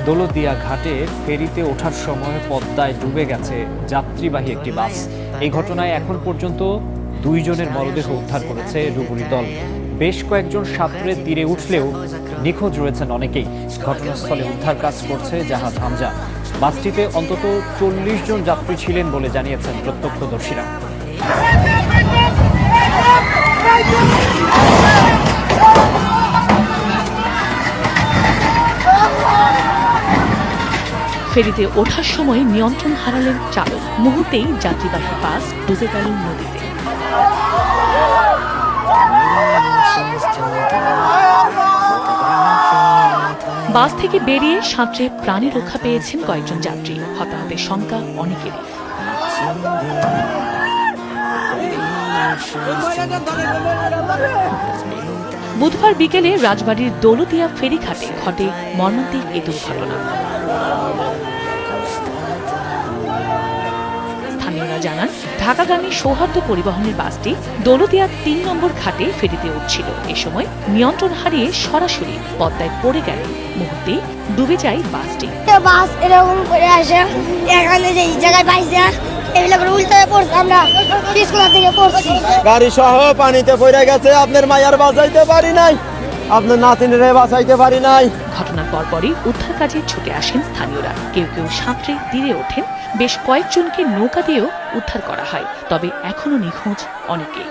দৌলতদিয়া ঘাটে ফেরিতে ওঠার সময় পদ্মায় ডুবে গেছে যাত্রীবাহী একটি বাস। এই ঘটনায় এখন পর্যন্ত 2 জনের মরদেহ উদ্ধার করেছে ডুবুরি দল। বেশ কয়েকজন সাঁতরে তীরে উঠলেও নিখোঁজ রয়েছেন অনেকেই। ঘটনাস্থলে উদ্ধার কাজ করছে জাহাজ হামজা। বাসটিতে অন্তত 40 জন যাত্রী ছিলেন বলে জানিয়েছেন প্রত্যক্ষদর্শীরা। ফেরিতে ওঠার সময় নিয়ন্ত্রণ হারালেন চালক। মুহূর্তেই যাত্রীবাহী বাস ডুবে গেল নদীতে। বাস থেকে বেরিয়ে সাঁতরে প্রাণী রক্ষা পেয়েছেন কয়েকজন যাত্রী। হতাহতের শঙ্কা অনেকেরই। বুধবার বিকেলে রাজবাড়ীর দৌলতদিয়া ফেরিঘাটে ঘটে মর্মান্তিক এ দুর্ঘটনা। স্থানীয়রা জানান, ঢাকাগামী সৌহার্দ্য পরিবহনের বাসটি দৌলতদিয়া 3 নম্বর ঘাটে ফেরিতে উঠছিল। এ সময় নিয়ন্ত্রণ হারিয়ে সরাসরি পদ্মায় পড়ে গেল। মুহূর্তেই ডুবে যায় বাসটি। বাস এরকম করে আসে, এখানে যে জায়গায় পাইছে এগুলো করে উল্টে পড়ছে। আমরা স্কুল থেকে পড়ছি, গাড়ি সহ পানিতে পড়ে গেছে। আপনার মায়ার বাঁচাইতে পারি নাই, আপনার নাতিনের বাঁচাইতে পারি নাই। ঘটনার পরপরই উদ্ধার কাজে ছুটে আসেন স্থানীয়রা। কেউ কেউ সাঁতরে তীরে ওঠেন। বেশ কয়েকজনকে নৌকা দিয়েও উদ্ধার করা হয়, তবে এখনো নিখোঁজ অনেকেই।